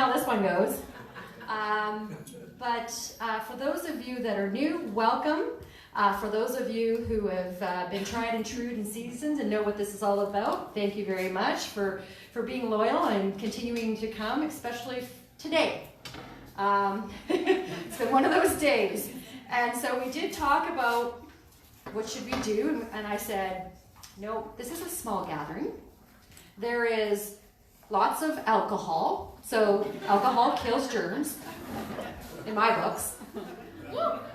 how this one goes. But for those of you that are new, welcome. For those of you who have been tried and true and seasoned and know what this is all about, thank you very much for being loyal and continuing to come, especially today. It's been one of those days. And so we did talk about what should we do, and I said, no, this is a small gathering. There is lots of alcohol, so alcohol kills germs, in my books.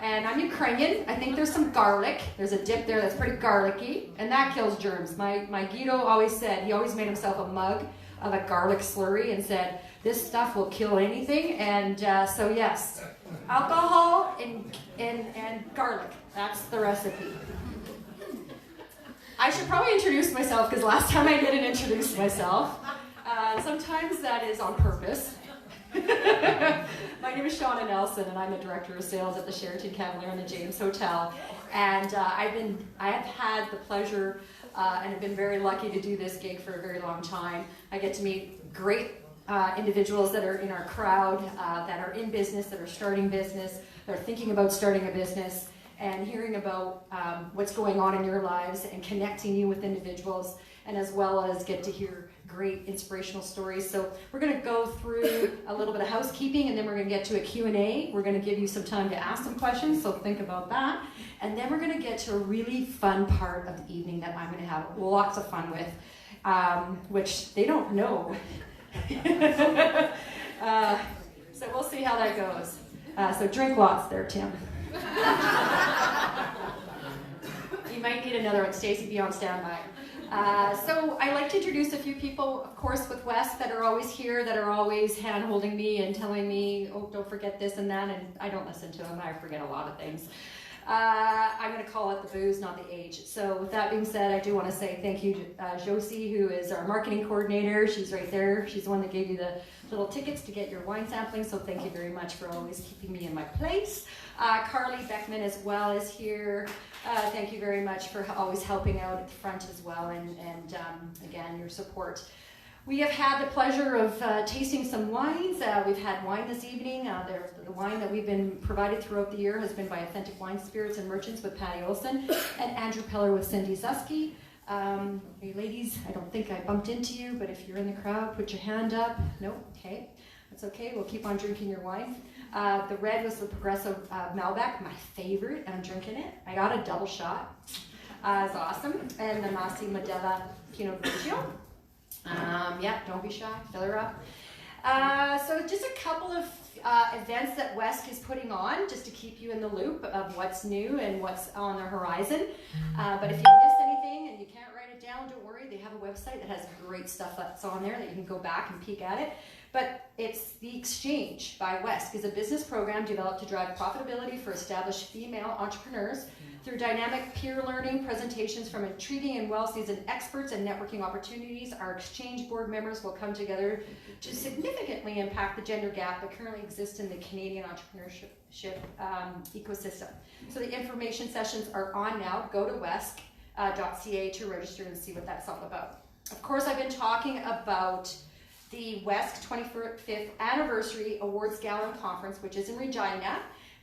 And I'm Ukrainian. I think there's some garlic. There's a dip there that's pretty garlicky, and that kills germs. My Guido always said, he always made himself a mug of a garlic slurry and said, this stuff will kill anything. And so yes, alcohol and garlic, that's the recipe. I should probably introduce myself, because last time I didn't introduce myself. Sometimes that is on purpose. My name is Shauna Nelson, and I'm the Director of Sales at the Sheraton Cavalier and the James Hotel. And I have had the pleasure and have been very lucky to do this gig for a very long time. I get to meet great individuals that are in our crowd, that are in business, that are starting business, that are thinking about starting a business, and hearing about what's going on in your lives and connecting you with individuals, and as well as get to hear great inspirational stories. So we're going to go through a little bit of housekeeping, and then we're going to get to a Q&A. We're going to give you some time to ask some questions, so think about that. And then we're going to get to a really fun part of the evening that I'm going to have lots of fun with, which they don't know. So we'll see how that goes. So drink lots there, Tim. You might need another one. Stacy, be on standby. So I like to introduce a few people, of course, with Wes, that are always here, that are always hand-holding me and telling me, oh, don't forget this and that, and I don't listen to them. I forget a lot of things. I'm going to call it the booze, not the age. So with that being said, I do want to say thank you to Josie, who is our marketing coordinator. She's right there. She's the one that gave you the little tickets to get your wine sampling, so thank you very much for always keeping me in my place. Carly Beckman as well is here. Thank you very much for always helping out at the front as well, and again, your support. We have had the pleasure of tasting some wines. We've had wine this evening. The wine that we've been provided throughout the year has been by Authentic Wine Spirits and Merchants with Patty Olson and Andrew Peller with Cindy Zusky. Hey ladies, I don't think I bumped into you, but if you're in the crowd, put your hand up. No? Okay. That's okay. We'll keep on drinking your wine. The red was the Progresso Malbec, my favorite, and I'm drinking it. I got a double shot. It's awesome. And the Massi Modella Pinot Grigio. Yeah, don't be shy, fill her up. So just a couple of events that West is putting on, just to keep you in the loop of what's new and what's on the horizon. But if you missed anything and you can't write it down, don't worry, they have a website that has great stuff that's on there that you can go back and peek at it. But it's The Exchange by West, is a business program developed to drive profitability for established female entrepreneurs. Through dynamic peer learning, presentations from intriguing and well-seasoned experts, and networking opportunities, our exchange board members will come together to significantly impact the gender gap that currently exists in the Canadian entrepreneurship ecosystem. So the information sessions are on now. Go to wesc.ca to register and see what that's all about. Of course, I've been talking about the WESC 25th Anniversary Awards Gala and Conference, which is in Regina.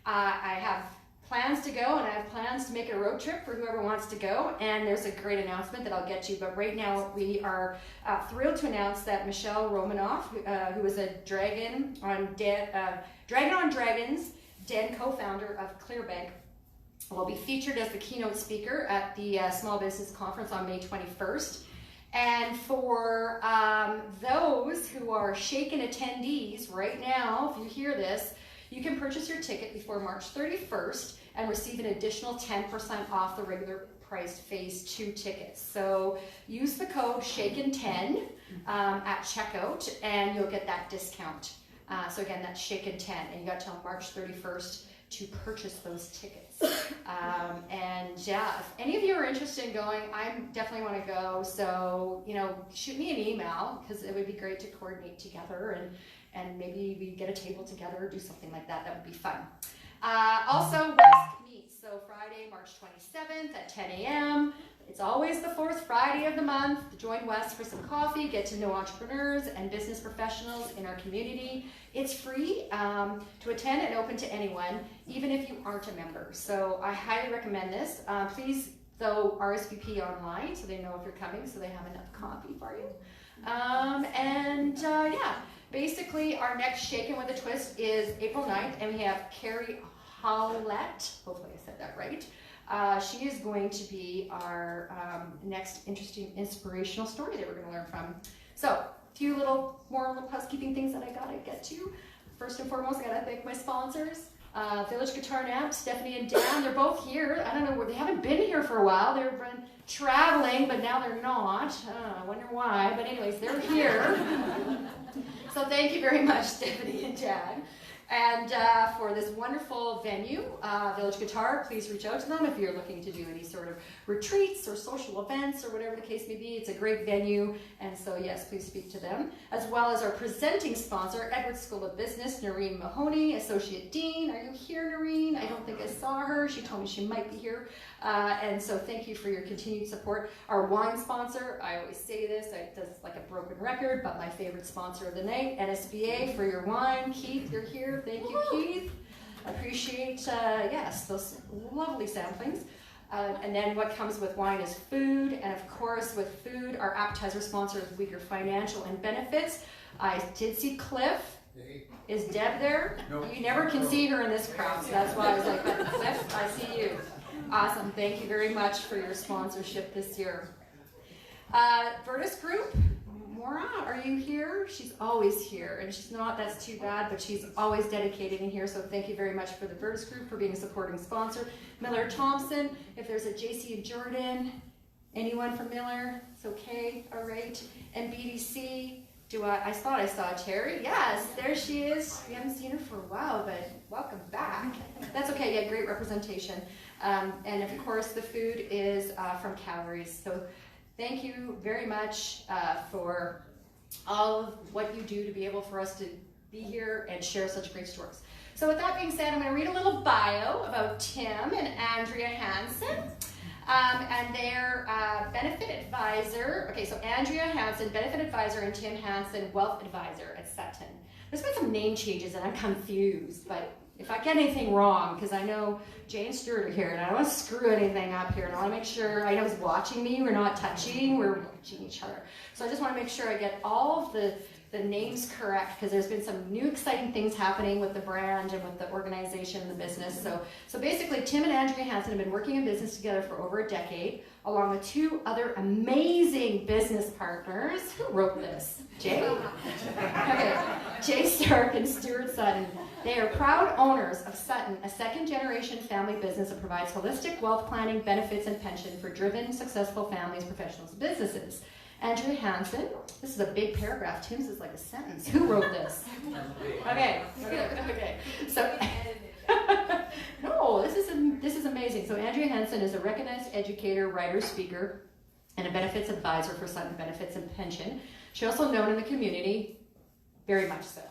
I have plans to go, and I have plans to make a road trip for whoever wants to go, and there's a great announcement that I'll get to, but right now we are thrilled to announce that Michelle Romanoff, who is a Dragon on Dragons Den co-founder of Clearbank, will be featured as the keynote speaker at the Small Business Conference on May 21st. And for those who are Shaken attendees right now, if you hear this, you can purchase your ticket before March 31st and receive an additional 10% off the regular priced Phase 2 tickets. So use the code SHAKEN10 at checkout, and you'll get that discount. So again, that's SHAKEN10, and you got till March 31st to purchase those tickets. And yeah, if any of you are interested in going, I definitely want to go. So, you know, shoot me an email, because it would be great to coordinate together, and maybe we get a table together or do something like that. That would be fun. Also, West meets. So Friday, March 27th at 10 a.m. It's always the fourth Friday of the month. Join Wes for some coffee, get to know entrepreneurs and business professionals in our community. It's free to attend and open to anyone, even if you aren't a member. So I highly recommend this. Please, though, RSVP online so they know if you're coming, so they have enough coffee for you. Yeah, basically our next Shaken with a Twist is April 9th, and we have Carrie Howlett, hopefully I said that right. She is going to be our next interesting inspirational story that we're going to learn from. So, a few little housekeeping things that I got to get to. First and foremost, I got to thank my sponsors. Village Guitar Amp, Stephanie and Dan, they're both here. I don't know, they haven't been here for a while. They've been traveling, but now they're not. I wonder why, but anyways, they're here. So thank you very much, Stephanie and Dan. And for this wonderful venue, Village Guitar, please reach out to them if you're looking to do any sort of retreats or social events or whatever the case may be. It's a great venue, and so yes, please speak to them. As well as our presenting sponsor, Edwards School of Business, Noreen Mahoney, Associate Dean. Are you here, Noreen? I don't think I saw her. She told me she might be here. And so thank you for your continued support. Our wine sponsor, I always say this, it's like a broken record, but my favorite sponsor of the night, NSBA for your wine. Keith, you're here. Thank you, Keith. I appreciate, yes, those lovely samplings. And then what comes with wine is food. And of course, with food, our appetizer sponsor is Weaker Financial and Benefits. I did see Cliff. Hey. Is Deb there? Nope. You never can see her in this crowd, so that's why I was like, but Cliff, I see you. Awesome. Thank you very much for your sponsorship this year. Virtus Group, Maura, are you here? She's always here, and she's not, that's too bad, but she's always dedicated in here, so thank you very much for the Virtus Group for being a supporting sponsor. Miller Thompson, if there's a JC and Jordan, anyone from Miller, it's okay, all right. And BDC, I thought I saw Terry. Yes, there she is. We haven't seen her for a while, but welcome back. That's okay, yeah, great representation. And of course, the food is from Calories. So thank you very much for all of what you do to be able for us to be here and share such great stories. So with that being said, I'm going to read a little bio about Tim and Andrea Hansen. And their benefit advisor, okay, so Andrea Hansen, benefit advisor, and Tim Hansen, wealth advisor at Sutton. There's been some name changes and I'm confused, but if I get anything wrong, because I know Jay and Stuart are here and I don't want to screw anything up here, and I want to make sure, I know he's watching me, we're not touching, we're watching each other. So I just want to make sure I get all of the names correct, because there's been some new exciting things happening with the brand and with the organization and the business. So basically, Tim and Andrea Hansen have been working in business together for over a decade, along with two other amazing business partners. Who wrote this? Jay? Okay. Jay Stark and Stuart Sutton. They are proud owners of Sutton, a second-generation family business that provides holistic wealth planning, benefits, and pension for driven, successful families, professionals, and businesses. Andrea Hansen, this is a big paragraph. Tim's is like a sentence. Who wrote this? Okay. So, no, this is amazing. So Andrea Hansen is a recognized educator, writer, speaker, and a benefits advisor for Sutton Benefits and Pension. She's also known in the community, very much so.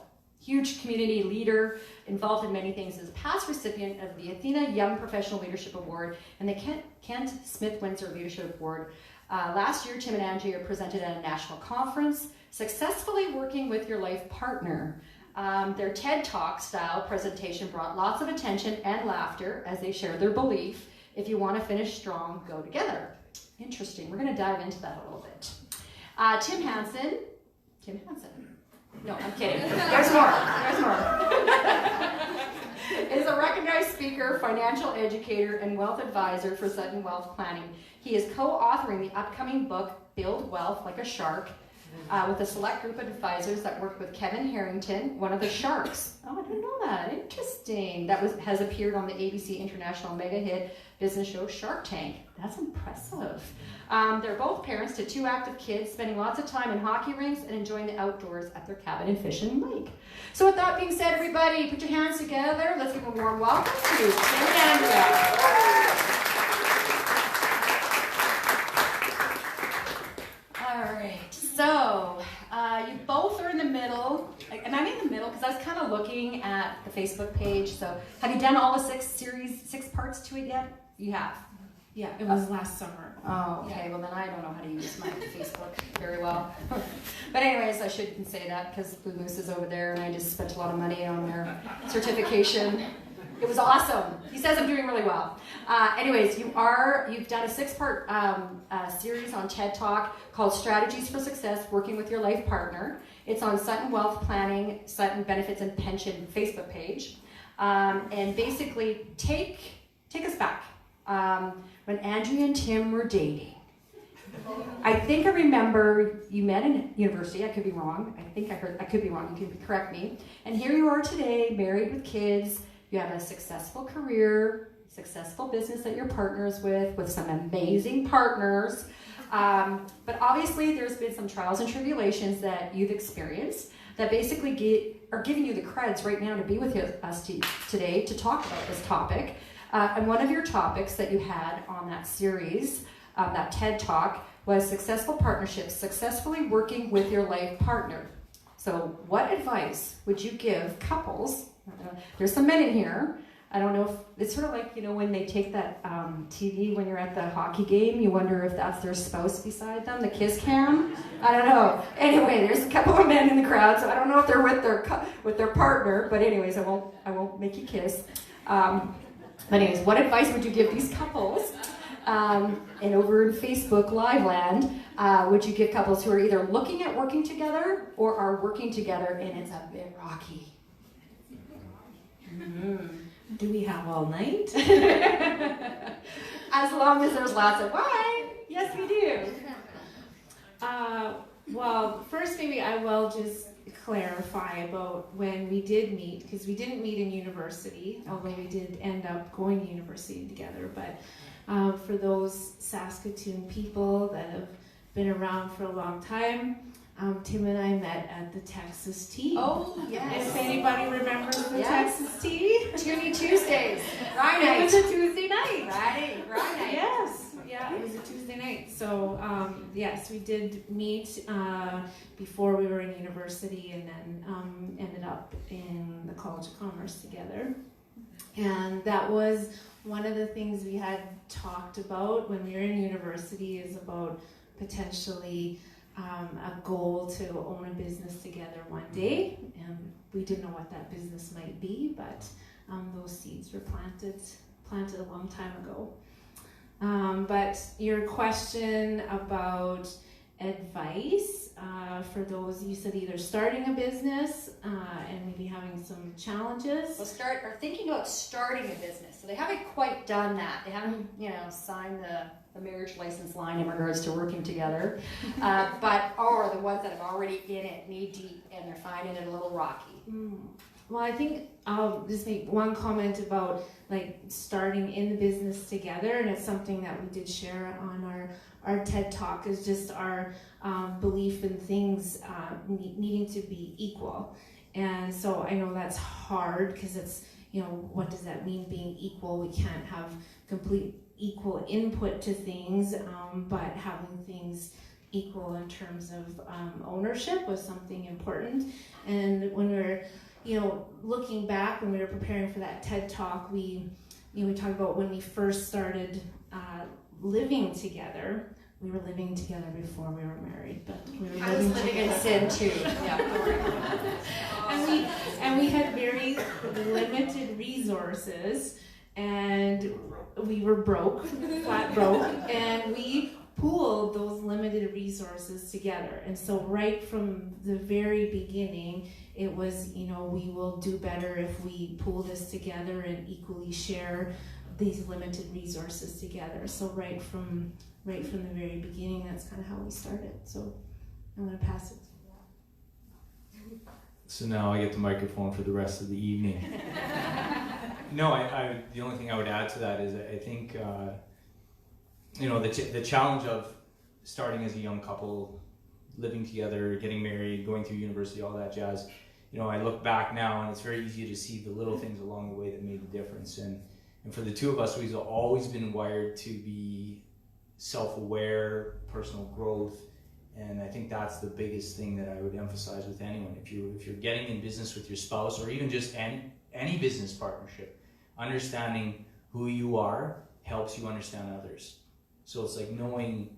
Huge community leader, involved in many things, is a past recipient of the Athena Young Professional Leadership Award and the Kent Smith Windsor Leadership Award. Last year, Tim and Andrea presented at a national conference, successfully working with your life partner. Their TED Talk style presentation brought lots of attention and laughter as they shared their belief, if you want to finish strong, go together. Interesting. We're going to dive into that a little bit. Tim Hansen. No, I'm kidding. There's more. Is a recognized speaker, financial educator, and wealth advisor for Sutton Wealth Planning. He is co-authoring the upcoming book, Build Wealth Like a Shark, with a select group of advisors that work with Kevin Harrington, one of the sharks. Oh, I didn't know that. Interesting. That has appeared on the ABC International mega hit business show Shark Tank. That's impressive. They're both parents to two active kids, spending lots of time in hockey rinks and enjoying the outdoors at their cabin in Fishing Lake. So with that being said, everybody, put your hands together. Let's give a warm welcome to Tim and Andrea. All right, so you both are in the middle. Am I in the middle? Because I was kind of looking at the Facebook page. So have you done all the six parts to it yet? You have. Yeah, it was last summer. Oh, okay. Well, then I don't know how to use my Facebook very well. But anyways, I shouldn't say that because Blue Moose is over there, and I just spent a lot of money on their certification. It was awesome. He says I'm doing really well. Anyways, you've done a 6-part series on TED Talk called Strategies for Success, Working with Your Life Partner. It's on Sutton Wealth Planning, Sutton Benefits and Pension Facebook page. And basically, take us back. When Andrea and Tim were dating. I think I remember you met in university. I could be wrong. I could be wrong. You can correct me. And here you are today, married with kids. You have a successful career, successful business that you're partners with some amazing partners. But obviously, there's been some trials and tribulations that you've experienced that basically are giving you the creds right now to be with us today to talk about this topic. And one of your topics that you had on that series, that TED Talk, was successful partnerships, successfully working with your life partner. So what advice would you give couples? There's some men in here. I don't know if it's sort of like, when they take that TV when you're at the hockey game, you wonder if that's their spouse beside them, the kiss cam. I don't know. Anyway, there's a couple of men in the crowd, so I don't know if they're with their partner. But anyways, I won't make you kiss. But anyways, what advice would you give these couples? And over in Facebook Live land, would you give couples who are either looking at working together or are working together and it's a bit rocky? Mm-hmm. Do we have all night? As long as there's lots of wine. Yes, we do. Well, first maybe I will just clarify about when we did meet, because we didn't meet in university, although we did end up going to university together. But for those Saskatoon people that have been around for a long time, Tim and I met at the Texas Tea. Oh, yes. If anybody remembers the Texas Tea. Toonie Tuesdays. Friday night. It was a Tuesday night. Friday night. Yes. Yeah, it was a Tuesday night. So, yes, we did meet before we were in university and then ended up in the College of Commerce together. And that was one of the things we had talked about when we were in university, is about potentially a goal to own a business together one day. And we didn't know what that business might be, but those seeds were planted a long time ago. But your question about advice for those, you said either starting a business and maybe having some challenges. Or thinking about starting a business. So they haven't quite done that. They haven't, signed the marriage license line in regards to working together. Or the ones that are already in it, knee deep, and they're finding it a little rocky. Well, I think I'll just make one comment about starting in the business together, and it's something that we did share on our TED Talk, is just our belief in things needing to be equal. And so I know that's hard because it's, what does that mean, being equal? We can't have complete equal input to things, but having things equal in terms of ownership was something important. And when we're looking back, when we were preparing for that TED Talk, we talked about when we first started living together. We were living together before we were married, but we were I was living in sin too. Yeah. and we had very limited resources, and we were broke, flat broke, and we pooled those limited resources together. And so right from the very beginning, it was, we will do better if we pool this together and equally share these limited resources together. So right from the very beginning, that's kind of how we started. So I'm going to pass it. So now I get the microphone for the rest of the evening. No, I the only thing I would add to that is I think the challenge of starting as a young couple, living together, getting married, going through university, all that jazz. I look back now and it's very easy to see the little things along the way that made the difference. And for the two of us, we've always been wired to be self-aware, personal growth, and I think that's the biggest thing that I would emphasize with anyone. If you're getting in business with your spouse, or even just any business partnership, understanding who you are helps you understand others. So it's like knowing,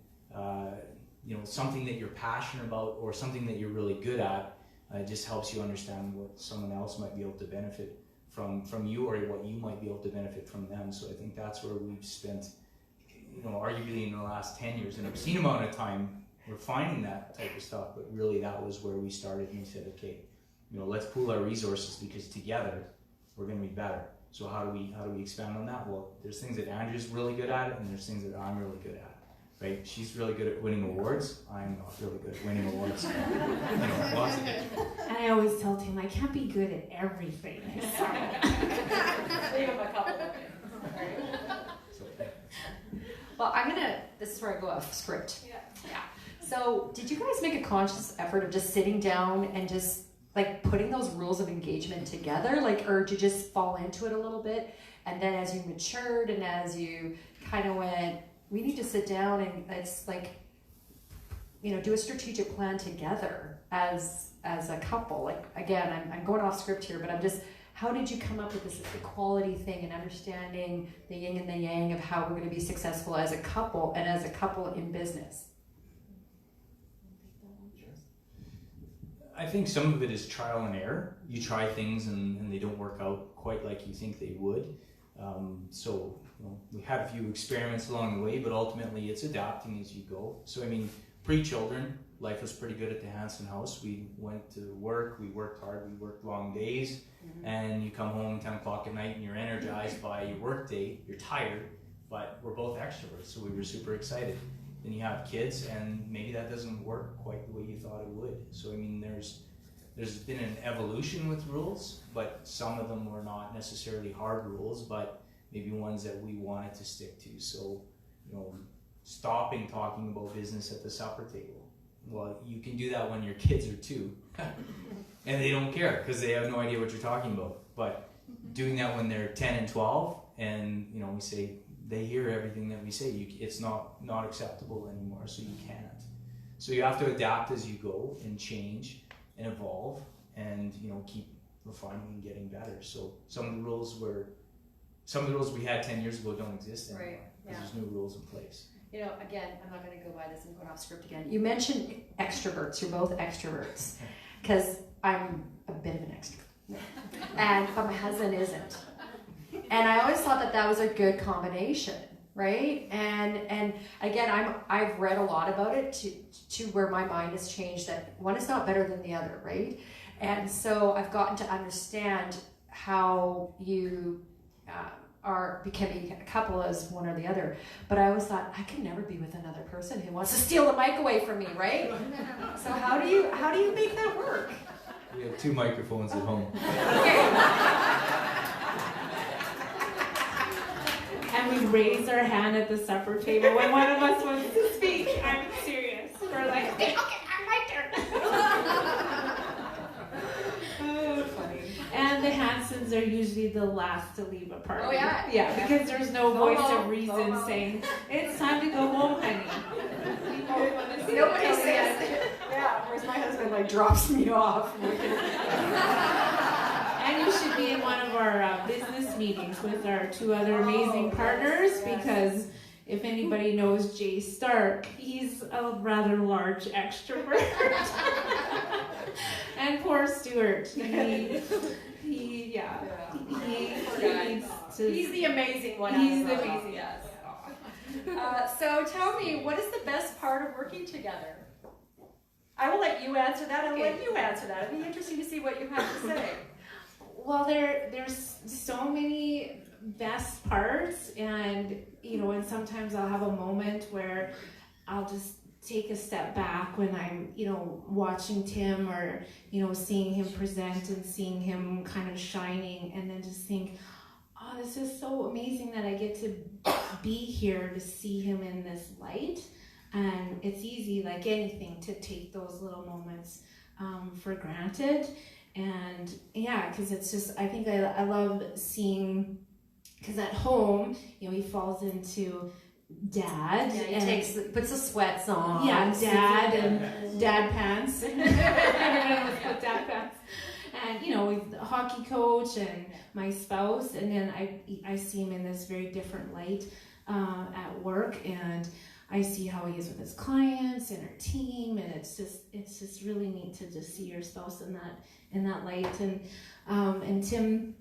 something that you're passionate about or something that you're really good at just helps you understand what someone else might be able to benefit from you, or what you might be able to benefit from them. So I think that's where we've spent, arguably in the last 10 years, an obscene amount of time refining that type of stuff. But really, that was where we started, and we said, okay, let's pool our resources, because together we're going to be better. So how do we expand on that? Well, there's things that Andrea's really good at, and there's things that I'm really good at. Right? She's really good at winning awards. I'm not really good at winning awards. Lots of it. And I always tell Tim, I can't be good at everything. So. Leave him a couple of Well, this is where I go off script. Yeah. So, did you guys make a conscious effort of just sitting down and just like putting those rules of engagement together? Or did you just fall into it a little bit? And then as you matured and as you kind of went, we need to sit down and it's like, do a strategic plan together as a couple. Like, again, I'm going off script here, but how did you come up with this equality thing and understanding the yin and the yang of how we're going to be successful as a couple and as a couple in business? I think some of it is trial and error. You try things and they don't work out quite like you think they would. So we had a few experiments along the way, but ultimately it's adapting as you go. So pre-children, life was pretty good at the Hansen house. We went to work, we worked hard, we worked long days, and you come home 10 o'clock at night and you're energized by your work day, you're tired, but we're both extroverts, so we were super excited. Then you have kids, and maybe that doesn't work quite the way you thought it would. So there's been an evolution with rules, but some of them were not necessarily hard rules, but maybe ones that we wanted to stick to. So, stopping talking about business at the supper table. Well, you can do that when your kids are 2, and they don't care because they have no idea what you're talking about. But doing that when they're 10 and 12, and we say, they hear everything that we say. It's not acceptable anymore, so you can't. So you have to adapt as you go and change and evolve, and keep refining and getting better. So some of the rules we had 10 years ago don't exist anymore. Right. Yeah. Because there's new rules in place. Again, I'm not going to go by this. I'm going off script again. You mentioned extroverts. You're both extroverts, because I'm a bit of an extrovert, but my husband isn't. And I always thought that was a good combination, right? And again, I've read a lot about it to where my mind has changed, that one is not better than the other, right? And so I've gotten to understand how you are becoming a couple as one or the other. But I always thought, I could never be with another person who wants to steal the mic away from me, right? So how do you make that work? We have 2 microphones at home. Okay. And we raise our hand at the supper table when one of us wants to speak. I'm serious. We're like, okay, my turn. Oh, funny. And the Hansens are usually the last to leave a party. Oh, yeah? Yeah, because there's no voice of reason saying, it's time to go home, honey. Nobody says. Yeah, whereas my husband drops me off. And you should be in one of our business meetings with our 2 other amazing partners, because if anybody knows Jay Stark, he's a rather large extrovert. And poor Stuart, he needs to. He's the amazing one. He's the amazing. Yes. So tell me, what is the best part of working together? I will let you answer that. I'll let you answer that. It'd be interesting to see what you have to say. Well, there's so many best parts, and and sometimes I'll have a moment where I'll just take a step back when I'm watching Tim, or seeing him present and seeing him kind of shining, and then just think, oh, this is so amazing that I get to be here to see him in this light. And it's easy, like anything, to take those little moments for granted. And yeah, because it's just, I think I love seeing, because at home, he falls into dad. Yeah, he puts the sweats on. Yeah, dad and dad pants. Everyone would put dad pants. And with the hockey coach and my spouse, and then I see him in this very different light. at work, and I see how he is with his clients and our team, and it's just really neat to just see your spouse in that light. And Tim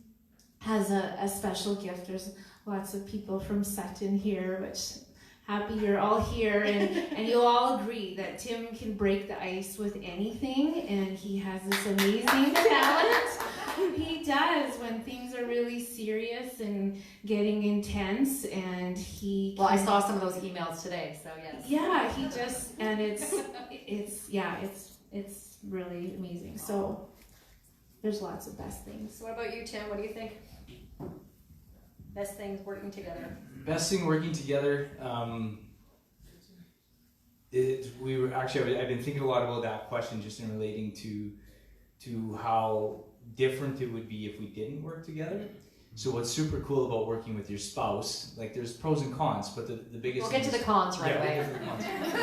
has a special gift. There's lots of people from Sutton here, which happy you're all here, and you'll all agree that Tim can break the ice with anything, and he has this amazing talent. He does when things are really serious and getting intense, and he Well, I saw some of those emails today, so yes. yeah, he just, and it's really amazing. So there's lots of best things. So what about you, Tim? What do you think? Best things working together. Best thing working together. I've been thinking a lot about that question just in relating to how different it would be if we didn't work together. So what's super cool about working with your spouse, like there's pros and cons, but the biggest We'll get to the cons right away. We'll get to the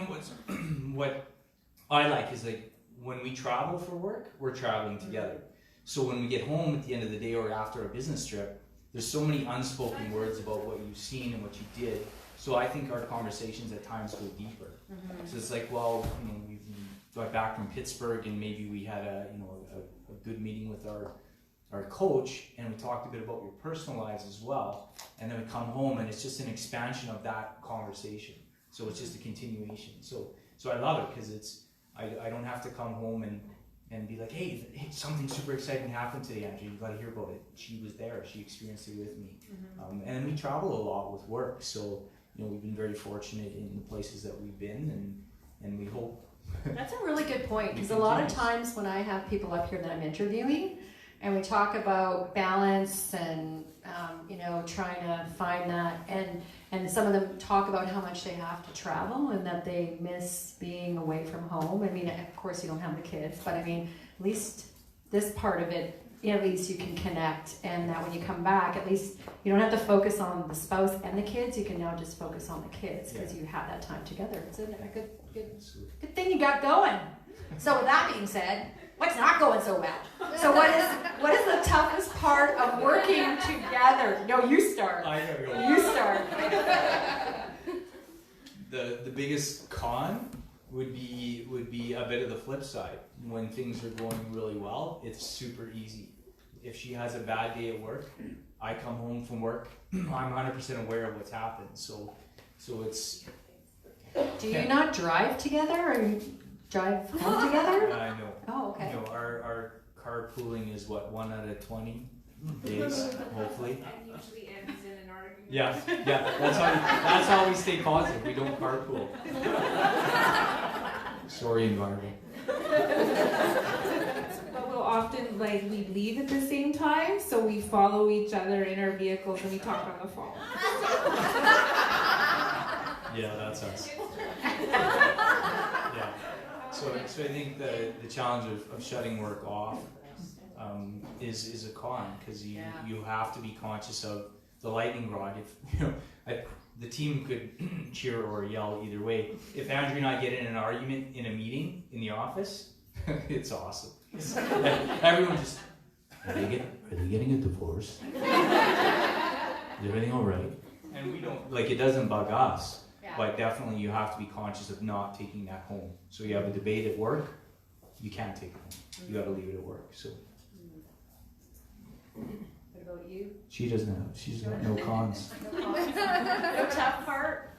cons. So what I like is like when we travel for work, we're traveling together. So when we get home at the end of the day or after a business trip, there's so many unspoken words about what you've seen and what you did. So I think our conversations at times go deeper. So it's like, well, we got back from Pittsburgh and maybe we had a good meeting with our coach, and we talked a bit about your personal lives as well. And then we come home and it's just an expansion of that conversation. So it's just a continuation. So I love it because I don't have to come home and be like, hey, something super exciting happened today, Andrea. You got to hear about it. She was there. She experienced it with me. And we travel a lot with work, so we've been very fortunate in the places that we've been, and we hope. That's a really good point, because a lot of times when I have people up here that I'm interviewing, and we talk about balance and trying to find that, and some of them talk about how much they have to travel and that they miss being away from home. I mean, of course you don't have the kids, but I mean, at least this part of it, at least you can connect, and that when you come back, at least you don't have to focus on the spouse and the kids. You can now just focus on the kids because you have that time together. It's a good thing you got going. So with that being said, what's not going so well? So what is the toughest part of working together? No, you start. I know. You start. The biggest con would be a bit of the flip side. When things are going really well, it's super easy. If she has a bad day at work, I come home from work, I'm 100% aware of what's happened. So it's. Do you not drive together, or you drive home together? I know. Oh, okay. Our carpooling is what, 1 out of 20 days, hopefully. And usually ends in an argument. Yeah. That's how we stay positive. We don't carpool. Sorry, environment. But we'll often we leave at the same time, so we follow each other in our vehicles and we talk on the phone. Yeah, that's us. Yeah. So I think the challenge of shutting work off is a con, because you have to be conscious of the lightning rod. If the team could cheer or yell either way. If Andrea and I get in an argument in a meeting in the office, it's awesome. Everyone just, are they getting a divorce? Is everything all right? And we don't, it doesn't bug us. But definitely you have to be conscious of not taking that home. So you have a debate at work, you can't take it home. You got to leave it at work. So. What about you? She's got no cons. No tough part?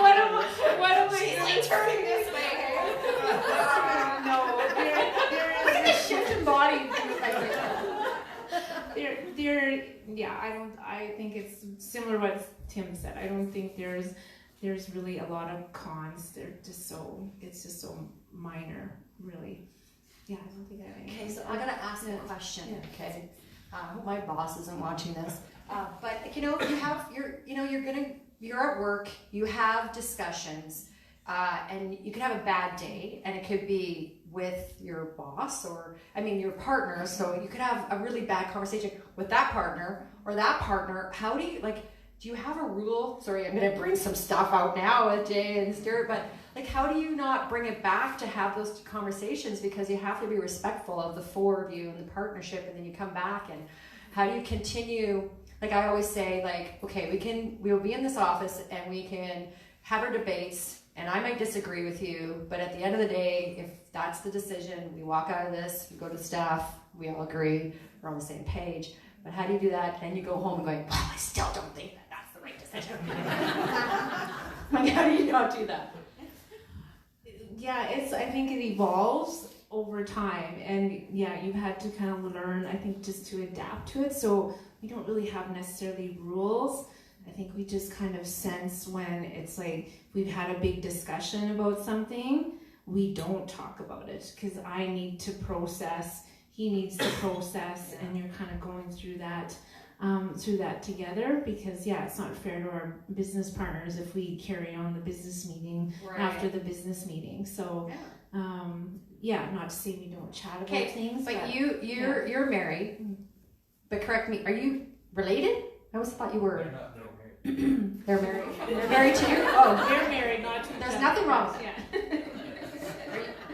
What am I She's turning this way. No, Look at the shift in body. I think it's similar to what Tim said. I don't think there's really a lot of cons. It's just so minor, really. Yeah, I don't think I have any. Okay, so I gotta ask a question. Yeah. Okay, I hope my boss isn't watching this. But you have you're at work. You have discussions, and you could have a bad day, and it could be with your boss or your partner. So you could have a really bad conversation with that partner or that partner. How do you do you have a rule? Sorry, I'm gonna bring some stuff out now with Jay and Stuart, but Like, how do you not bring it back to have those conversations, because you have to be respectful of the four of you and the partnership, and then you come back, and how do you continue? Like I always say, like, okay, we'll be in this office and we can have our debates, and I might disagree with you, but at the end of the day, if that's the decision, we walk out of this, we go to staff, we all agree, we're on the same page. But how do you do that? And you go home and going, well, I still don't think that that's the right decision. Like, how do you not do that? Yeah, I think it evolves over time, and yeah, you've had to kind of learn, I think, just to adapt to it. So we don't really have necessarily rules. I think we just kind of sense when it's like we've had a big discussion about something, we don't talk about it because I need to process, he needs to process, and you're kind of going through that together, because yeah, it's not fair to our business partners if we carry on the business meeting after the business meeting. So yeah, not to say we don't chat about things. But you're married, but correct me, are you related? I always thought you were. They're not married. They're married. They're married to you? Oh, they're married, not to there's nothing wrong with it.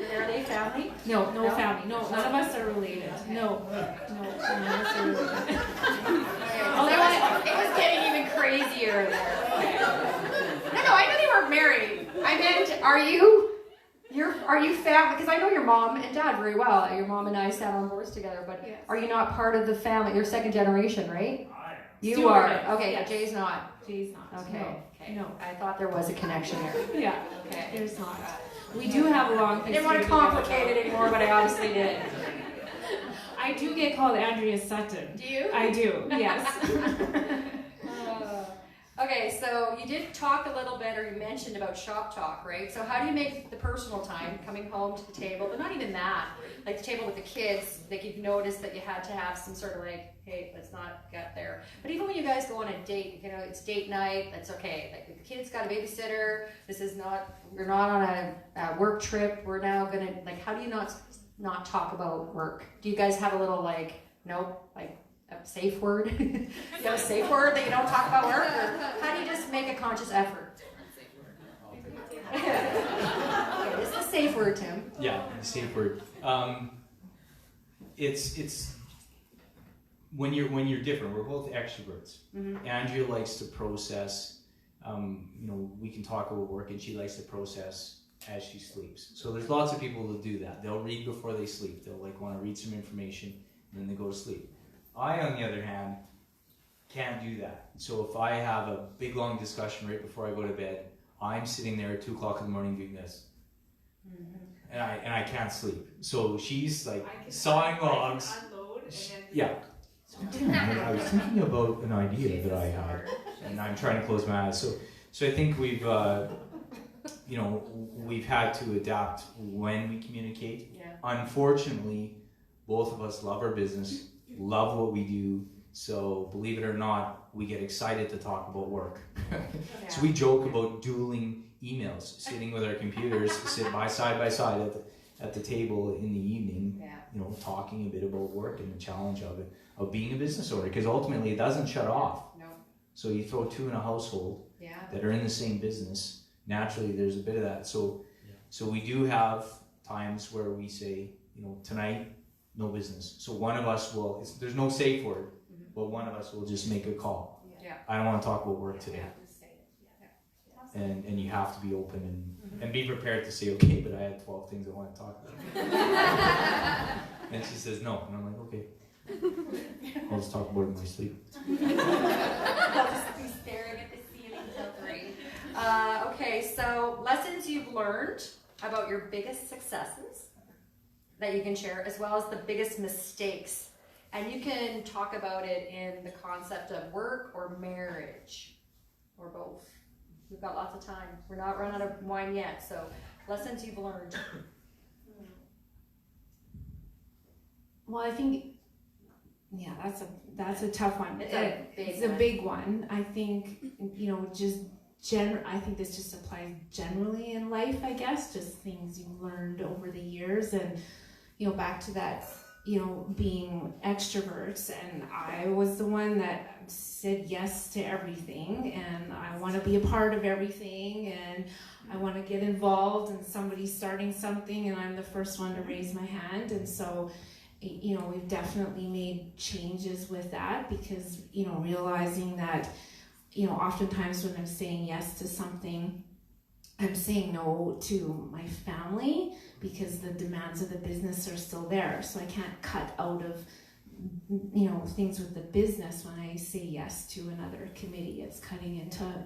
it. Are they family? No family. No, none of us are related. Okay. No, none of us are related. It was getting even crazier there. No, I know they were married. I meant, are you family? Because I know your mom and dad very well. Your mom and I sat on boards together, but yes. Are you not part of the family? You're second generation, right? I am. You Stuart are. is, Okay, yes. Jay's not. Jay's not. Okay. No. Okay. No. I thought there was a connection there. Yeah. Okay. There's not. We do have a long. I didn't want to complicate it anymore, but I obviously did. I do get called Andrea Sutton. Do you? I do. Yes. Okay, so you did talk a little bit, or you mentioned about shop talk, right? So how do you make the personal time, coming home to the table, but not even that, like the table with the kids, like you've noticed that you had to have some sort of like, hey, let's not get there. But even when you guys go on a date, you know, it's date night, that's okay. Like the kids got a babysitter, we're not on a work trip, we're now gonna, like, how do you not talk about work? Do you guys have a little like, nope, like, a safe word? You have a safe word that you don't talk about work? Or how do you just make a conscious effort? Okay, this is a safe word, Tim. Yeah, a safe word. It's when you're different. We're both extroverts. Mm-hmm. Andrea likes to process. We can talk about work, and she likes to process as she sleeps. So there's lots of people who do that. They'll read before they sleep. They'll like want to read some information, and then they go to sleep. I, on the other hand, can't do that. So if I have a big long discussion right before I go to bed, I'm sitting there at 2 o'clock in the morning doing this. Mm-hmm. And I can't sleep. So she's like sawing logs. Yeah. So I was thinking about an idea that I had, and I'm trying to close my eyes. So I think we've had to adapt when we communicate. Yeah. Unfortunately, both of us love our business, love what we do. So believe it or not, we get excited to talk about work. So we joke about dueling emails, sitting with our computers, sit side by side at the table in the evening, talking a bit about work and the challenge of being a business owner, because ultimately it doesn't shut off. No. So you throw two in a household that are in the same business, naturally there's a bit of that. So we do have times where we say, tonight, no business. So one of us will, there's no safe word, but one of us will just make a call. Yeah. I don't want to talk about work today. And you have to be open and be prepared to say, okay, but I had 12 things I want to talk about. And she says no. And I'm like, okay. I'll just talk about it in my sleep. I'll just be staring at the ceiling till 3. Okay, so lessons you've learned about your biggest successes that you can share, as well as the biggest mistakes. And you can talk about it in the concept of work or marriage, or both. We've got lots of time. We're not running out of wine yet, so lessons you've learned. Well, I think, that's a tough one. It's a big one. I think, I think this just applies generally in life, I guess, just things you've learned over the years. And, back to that being extroverts, and I was the one that said yes to everything, and I want to be a part of everything, and I want to get involved, and somebody's starting something and I'm the first one to raise my hand. And so we've definitely made changes with that, because realizing that oftentimes when I'm saying yes to something, I'm saying no to my family, because the demands of the business are still there. So I can't cut out of things with the business when I say yes to another committee. It's cutting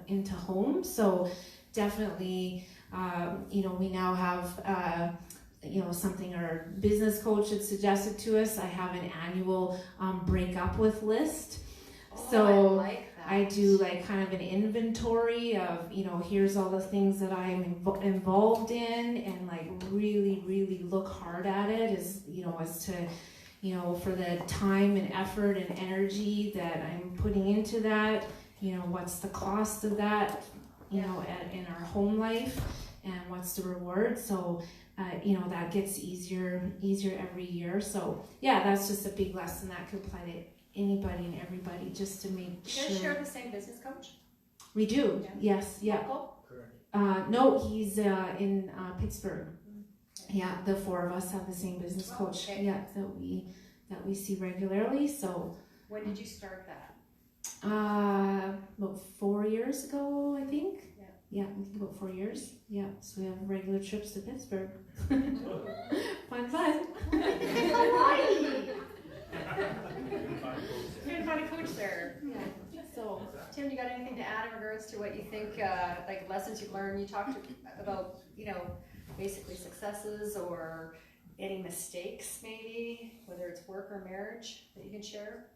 into home. So definitely, we now have something our business coach had suggested to us. I have an annual break up with list. So I like that. I do like kind of an inventory of, here's all the things that I'm involved in, and like really, really look hard at it as to, for the time and effort and energy that I'm putting into that, what's the cost of that, in our home life, and what's the reward. So, that gets easier every year. So yeah, that's just a big lesson that could apply to anybody and everybody, just to make sure. You guys share the same business coach? We do. Yeah. Yes. Yeah. Local? No, he's in Pittsburgh. Yeah, the four of us have the same business coach. Okay. Yeah, that we see regularly. So When did you start that? about 4 years ago, I think. Yeah. Yeah, I think about 4 years. Yeah, so we have regular trips to Pittsburgh. Fun. Hawaii! You're gonna find a coach there. Yeah. So Tim, you got anything to add in regards to what you think, like lessons you've learned? You talked about, basically successes, or any mistakes maybe, whether it's work or marriage, that you can share?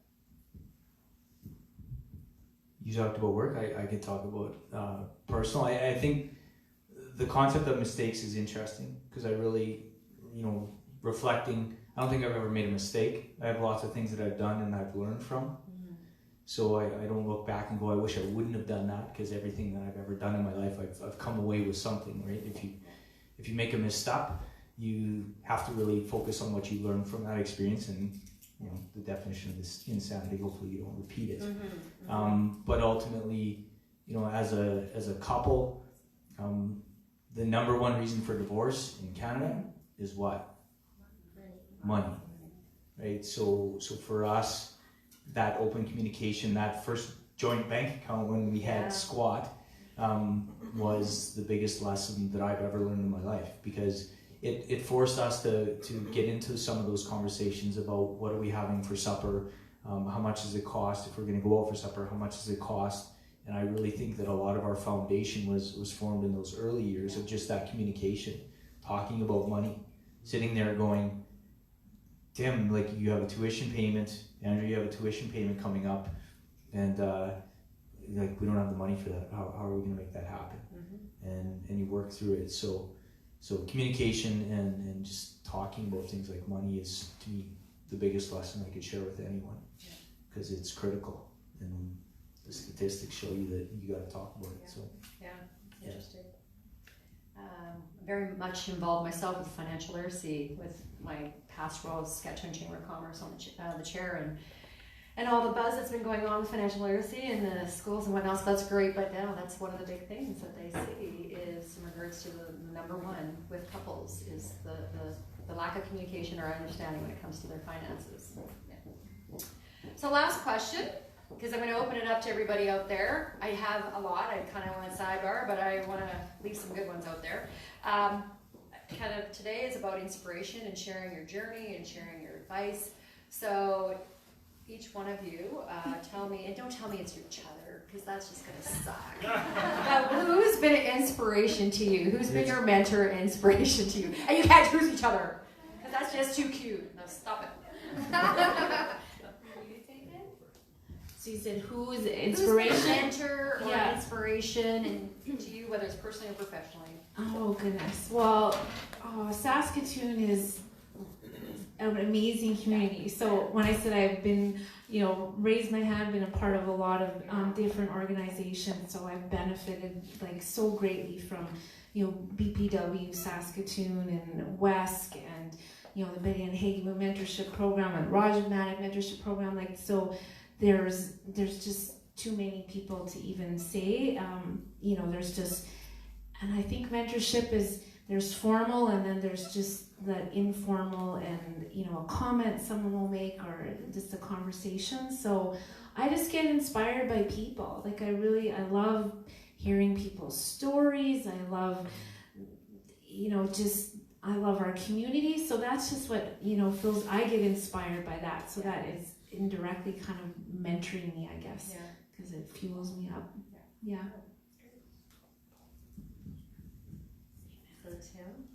You talked about work. I could talk about personal. I think the concept of mistakes is interesting, because I really, reflecting, I don't think I've ever made a mistake. I have lots of things that I've done and I've learned from. Mm-hmm. So I don't look back and go, I wish I wouldn't have done that, because everything that I've ever done in my life, I've come away with something, right? If you make a misstep, you have to really focus on what you learned from that experience, and the definition of this insanity, hopefully you don't repeat it. Mm-hmm. Mm-hmm. But ultimately, as a couple, the number one reason for divorce in Canada is what? Money, right? So for us, that open communication, that first joint bank account when we had squat, was the biggest lesson that I've ever learned in my life, because it forced us to get into some of those conversations about what are we having for supper, how much does it cost if we're going to go out for supper, how much does it cost. And I really think that a lot of our foundation was formed in those early years of just that communication, talking about money, sitting there going, Tim, like, you have a tuition payment, Andrew, you have a tuition payment coming up, and we don't have the money for that. How are we going to make that happen? Mm-hmm. And you work through it. So communication and just talking about things like money is, to me, the biggest lesson I could share with anyone, because it's critical, and the statistics show you that you got to talk about it. So Interesting. Very much involved myself with financial literacy, with my past role as Saskatchewan Chamber of Commerce on the chair, and all the buzz that's been going on with financial literacy in the schools and whatnot. So that's great, but now that's one of the big things that they see is in regards to the number one with couples is the lack of communication or understanding when it comes to their finances. Yeah. So last question, because I'm going to open it up to everybody out there. I have a lot. I kind of want to sidebar, but I want to leave some good ones out there. Kind of today is about inspiration and sharing your journey and sharing your advice. So each one of you tell me, and don't tell me it's each other, because that's just going to suck. Who's been an inspiration to you? Who's been your mentor and inspiration to you? And you can't choose each other, because that's just too cute. Now stop it. So you said who's inspiration? Who's been a mentor or inspiration and to you, whether it's personally or professionally? Oh goodness. Well, Saskatoon is an amazing community. So when I said I've been, raised my hand, been a part of a lot of different organizations, so I've benefited like so greatly from, BPW, Saskatoon, and WESC, and you know, the Betty and Hagee mentorship program and Roger Maddock mentorship program. Like, so there's just too many people to even say. You know, there's just, and I think mentorship is, there's formal and then there's just that informal and, you know, a comment someone will make or just a conversation. So I just get inspired by people. Like I love hearing people's stories. I love, you know, I love our community. So that's just what, you know, I get inspired by that. So that is indirectly kind of mentoring me, I guess, because it fuels me up. Yeah.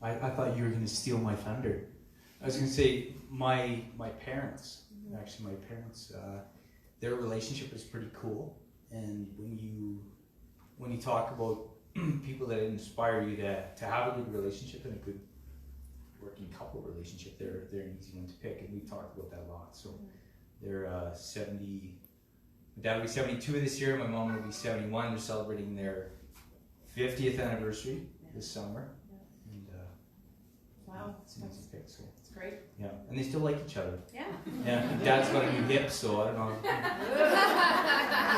I thought you were going to steal my thunder. I was going to say my parents, their relationship is pretty cool. And when you talk about people that inspire you to have a good relationship and a good working couple relationship, they're an easy one to pick. And we've talked about that a lot. So they're 70. My dad will be 72 this year. My mom will be 71. They're celebrating their 50th anniversary this summer. Wow, it's an easy pick, so it's great. Yeah, and they still like each other. Yeah. Yeah, Dad's got a new hip, so I don't know. You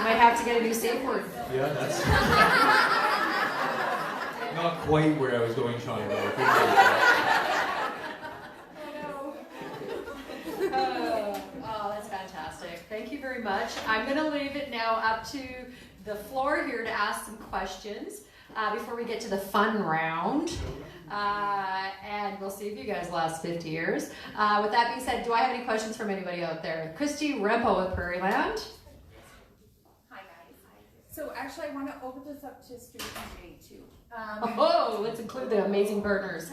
might have to get a new safe word. Yeah, that's not quite where I was going, Sean. But I appreciate that. Oh, that's fantastic. Thank you very much. I'm going to leave it now up to the floor here to ask some questions before we get to the fun round. And we'll see if you guys last 50 years. With that being said, do I have any questions from anybody out there? Christy Rempo with Prairie Land. Hi guys. So actually I want to open this up to Stuart and Jay too. Let's include the amazing partners.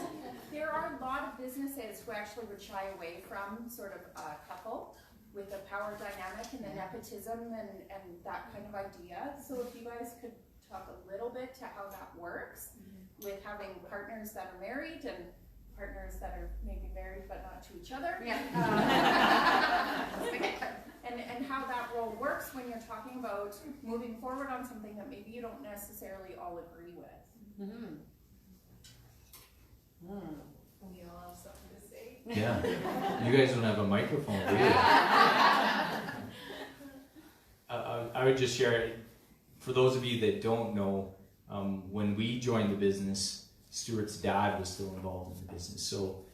There are a lot of businesses who actually would shy away from sort of a couple with a power dynamic and the nepotism and that kind of idea. So if you guys could talk a little bit to how that works with having partners that are married and partners that are maybe married but not to each other. Yeah. And how that role works when you're talking about moving forward on something that maybe you don't necessarily all agree with. Mm-hmm. We all have something to say. Yeah, you guys don't have a microphone, do you? I would just share, for those of you that don't know, when we joined the business, Stuart's dad was still involved in the business. So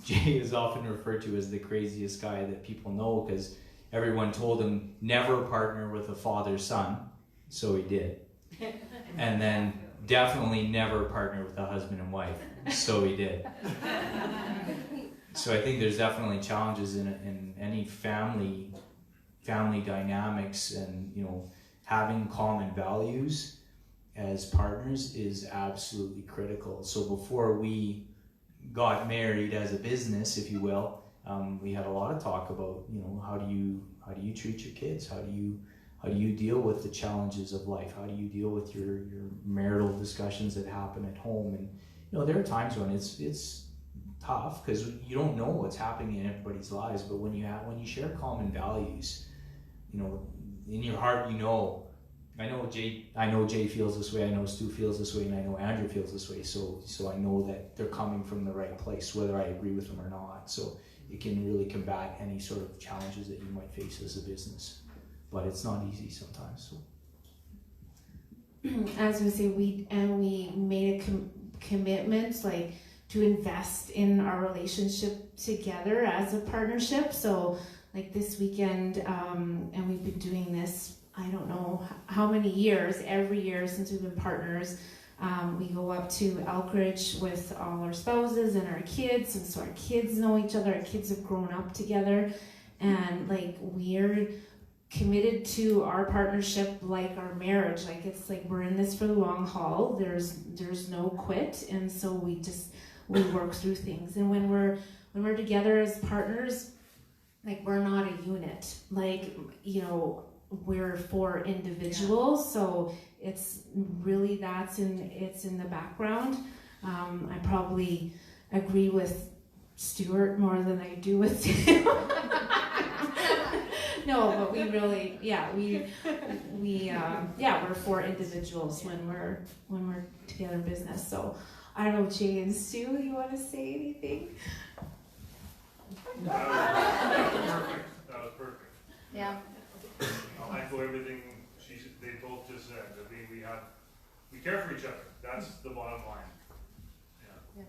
Jay is often referred to as the craziest guy that people know because everyone told him never partner with a father-son, so he did. And then definitely never partner with a husband and wife, so he did. So I think there's definitely challenges in any family dynamics, and you know, having common values as partners is absolutely critical. So before we got married as a business, if you will, we had a lot of talk about, you know, how do you treat your kids? How do you deal with the challenges of life? How do you deal with your marital discussions that happen at home? And you know, there are times when it's tough because you don't know what's happening in everybody's lives. But when you share common values, you know, in your heart, you know, I know Jay feels this way, I know Stu feels this way, and I know Andrew feels this way. So I know that they're coming from the right place, whether I agree with them or not. So it can really combat any sort of challenges that you might face as a business. But it's not easy sometimes. So. As we say, we made a commitment, like, to invest in our relationship together as a partnership. So, like this weekend, and we've been doing this, I don't know how many years, every year since we've been partners. We go up to Elkridge with all our spouses and our kids, and so our kids know each other, our kids have grown up together, and like we're committed to our partnership like our marriage. Like it's like we're in this for the long haul. There's no quit, and so we work through things. And when we're together as partners, like we're not a unit. Like, you know, we're four individuals, so it's really it's in the background. I probably agree with Stuart more than I do with Tim. No, but we really, we're four individuals when we're together in business. So I don't know, Jay and Stu, you want to say anything? That was perfect. Yeah. I'll echo everything they both just said. That we care for each other. That's the bottom line. Yeah.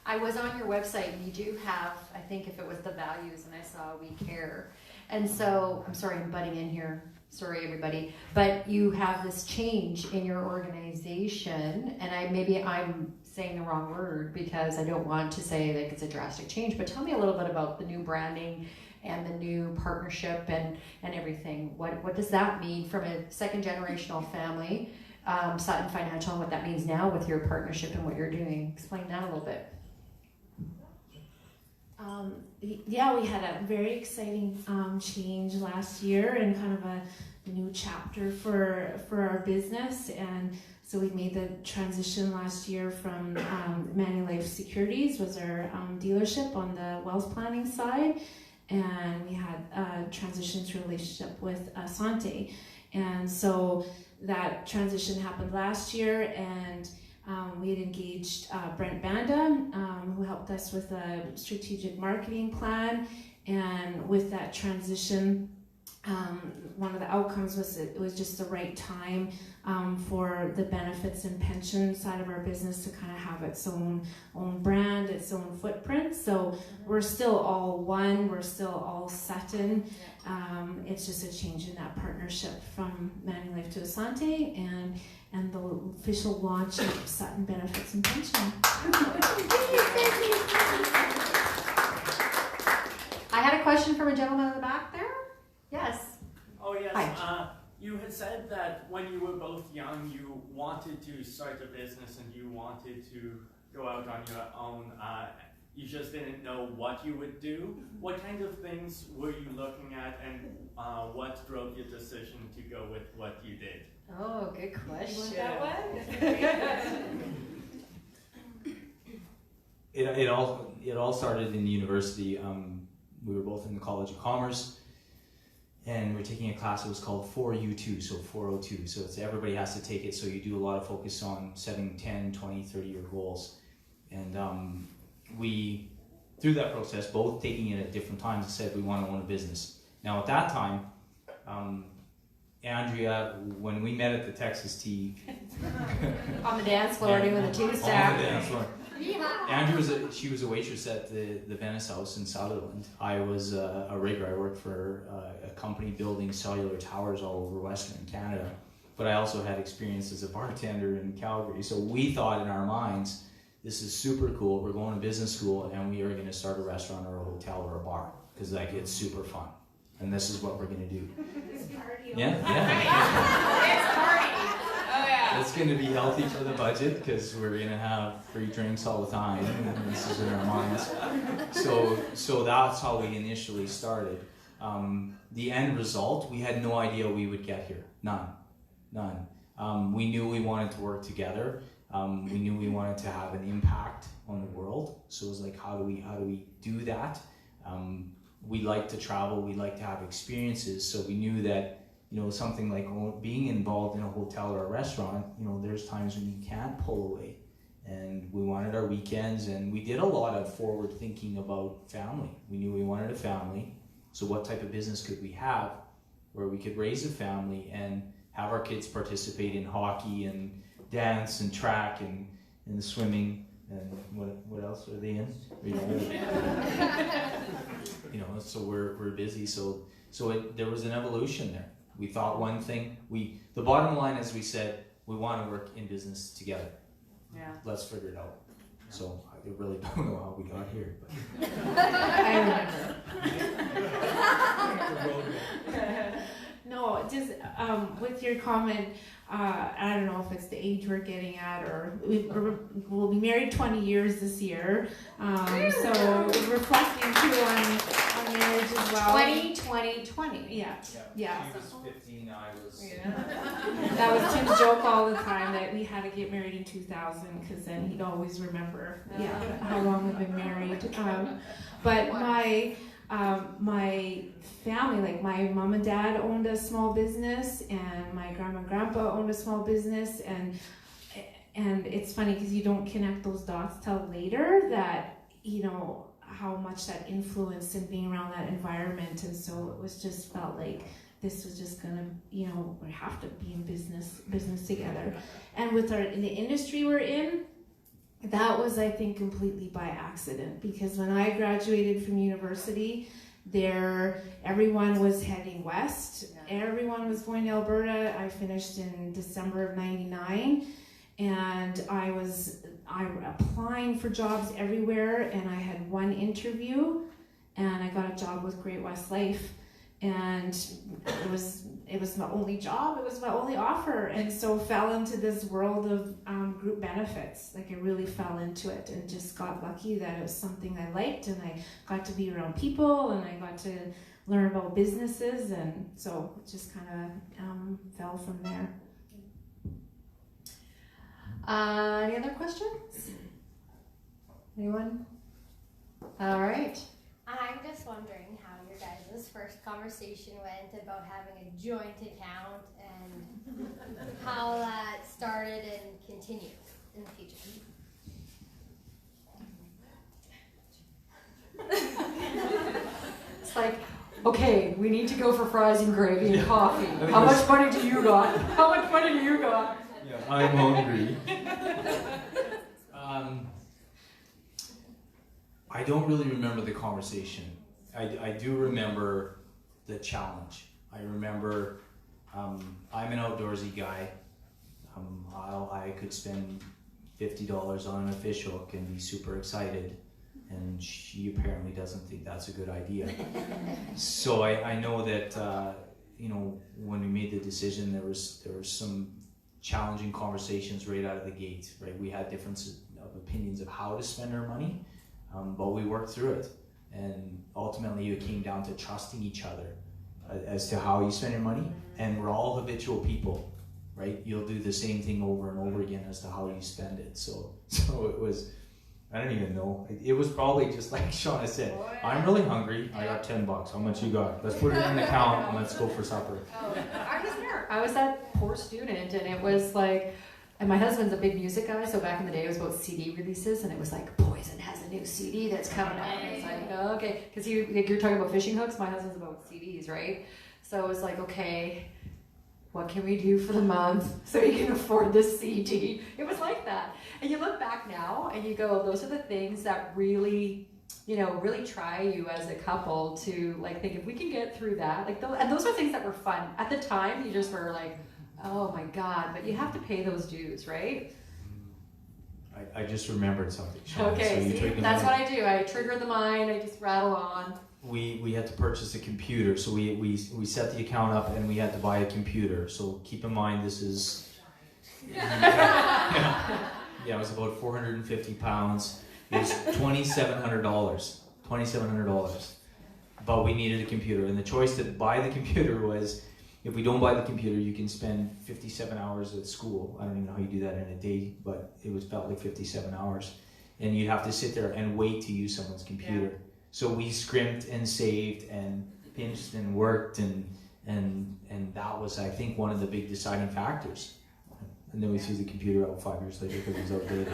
I was on your website and you do have, I think if it was the values, and I saw we care. And so, I'm sorry I'm butting in here, sorry everybody, but you have this change in your organization, and maybe I'm saying the wrong word because I don't want to say like it's a drastic change, but tell me a little bit about the new branding and the new partnership and everything. What does that mean from a second generational family, Sutton Financial, and what that means now with your partnership and what you're doing? Explain that a little bit. Yeah, we had a very exciting change last year and kind of a new chapter for our business. And so we made the transition last year from Manulife Securities was our dealership on the wealth planning side, and we had a transition to a relationship with Asante. And so that transition happened last year, and we had engaged Brent Banda, who helped us with a strategic marketing plan. And with that transition, one of the outcomes was it was just the right time for the benefits and pension side of our business to kind of have its own brand, its own footprint. So we're still all one, we're still all Sutton. It's just a change in that partnership from Manulife to Asante and the official launch of Sutton Benefits and Pension. I had a question from a gentleman in the back there. Yes. Oh yes. Hi. You had said that when you were both young, you wanted to start a business and you wanted to go out on your own. You just didn't know what you would do. What kind of things were you looking at, and what drove your decision to go with what you did? Oh, good question. It all started in university. We were both in the College of Commerce, and we're taking a class that was called 4U2, so 402. So it's everybody has to take it. So you do a lot of focus on setting 10, 20, 30-year goals. And we, through that process, both taking it at different times, said we want to own a business. Now at that time, Andrea, when we met at the Texas Tea, On the dance floor doing the two on the step. dance floor. Andrea was a waitress at the Venice House in Sutherland. I was a rigger. I worked for a company building cellular towers all over Western Canada. But I also had experience as a bartender in Calgary. So we thought in our minds, this is super cool. We're going to business school and we are going to start a restaurant or a hotel or a bar because like it's super fun. And this is what we're going to do. Yeah. It's party. Oh yeah. It's going to be healthy for the budget because we're going to have free drinks all the time. And this is in our minds. So that's how we initially started. The end result, we had no idea we would get here. None. We knew we wanted to work together. We knew we wanted to have an impact on the world. So it was like, how do we do that? We like to travel. We like to have experiences. So we knew that, something like being involved in a hotel or a restaurant, there's times when you can't pull away. And we wanted our weekends, and we did a lot of forward thinking about family. We knew we wanted a family. So what type of business could we have where we could raise a family and have our kids participate in hockey and dance and track and swimming and what else are they in? So we're busy. So there was an evolution there. We thought one thing. The bottom line is we said we want to work in business together. Yeah. Let's figure it out. So I really don't know how we got here. But. I remember. No, just with your comment, I don't know if it's the age we're getting at, or we'll be married 20 years this year. So reflecting too on marriage as well. 20. Yeah. She was 15, I was... Yeah. That was Tim's joke all the time, that we had to get married in 2000 because then he'd always remember how long we've been married. But my family, like my mom and dad owned a small business, and my grandma and grandpa owned a small business, and it's funny because you don't connect those dots till later that how much that influenced in being around that environment. And so it was just felt like this was just gonna, we have to be in business together. And with in the industry we're in, that was, I think, completely by accident, because when I graduated from university, everyone was heading west. Everyone was going to Alberta. I finished in December of '99, and I was applying for jobs everywhere, and I had one interview, and I got a job with Great West Life, and it was my only job. It was my only offer, and so fell into this world of group benefits. Like, I really fell into it, and just got lucky that it was something I liked, and I got to be around people, and I got to learn about businesses, and so it just kind of fell from there. Any other questions? Anyone? All right. I'm just wondering how your guys' first conversation went about having a joint account and how that started and continued in the future. It's like, okay, we need to go for fries and gravy and coffee. How much money do you got? How much money do you got? Yeah, I'm hungry. I don't really remember the conversation. I do remember the challenge. I remember I'm an outdoorsy guy. I could spend $50 on a fish hook and be super excited, and she apparently doesn't think that's a good idea. So I know that when we made the decision, there was some challenging conversations right out of the gate. Right, we had differences of opinions of how to spend our money, but we worked through it, and ultimately it came down to trusting each other as to how you spend your money. And we're all habitual people, right? You'll do the same thing over and over again as to how you spend it. So it was, I don't even know. It was probably just like Shauna said, I'm really hungry. I got $10. How much you got? Let's put it in an account and let's go for supper. I was there. I was that poor student, and it was like, and my husband's a big music guy, so back in the day it was about CD releases, and it was like, Poison has a new CD that's coming out. And it's like, oh, okay, because you're talking about fishing hooks. My husband's about CDs, right? So it was like, okay, what can we do for the month so you can afford this CD? It was like that. And you look back now and you go, those are the things that really, really try you as a couple to like think, if we can get through that, like, and those are things that were fun. At the time, you just were like, oh my God, but you have to pay those dues, right? I just remembered something, Shauna. Okay, So that's what I do. I trigger the mind, I just rattle on. We had to purchase a computer, so we set the account up and we had to buy a computer. So keep in mind, this is yeah, it was about 450 pounds. It was $2,700. But we needed a computer, and the choice to buy the computer was, if we don't buy the computer, you can spend 57 hours at school. I don't even know how you do that in a day, but it felt like 57 hours, and you'd have to sit there and wait to use someone's computer. Yeah. So we scrimped and saved and pinched and worked, and that was, I think, one of the big deciding factors. And then we threw the computer out 5 years later because it was outdated.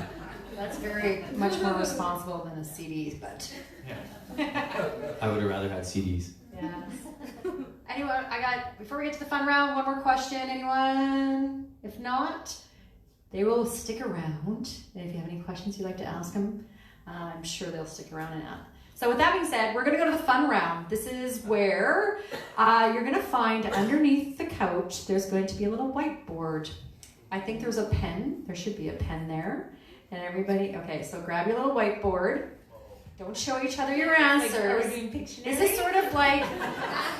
That's very much more responsible than a CD, but yeah. I would have rather had CDs. Yes. Anyone? Before we get to the fun round, one more question. Anyone? If not, they will stick around. And if you have any questions you'd like to ask them, I'm sure they'll stick around and ask. So with that being said, we're going to go to the fun round. This is where you're going to find underneath the couch, there's going to be a little whiteboard. I think there's a pen. There should be a pen there. And everybody, okay, so grab your little whiteboard. Don't show each other your answers. Like, are we doing Pictionary? This is sort of like,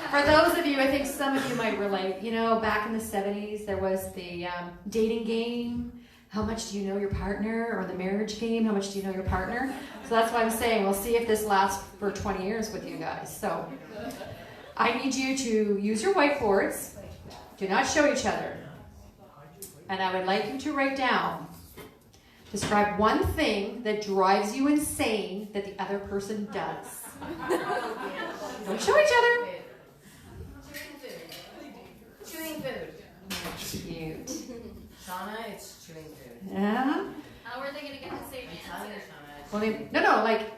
for those of you, I think some of you might relate, back in the 70s, there was the dating game. How much do you know your partner? Or the marriage game, how much do you know your partner? So that's what I'm saying. We'll see if this lasts for 20 years with you guys. So I need you to use your whiteboards. Do not show each other. And I would like you to write down, describe one thing that drives you insane that the other person does. Don't show each other. Chewing food. Cute. Shauna, it's chewing food. Yeah. How are they going to get the same I'm telling you, answer? Shauna. Well, no, like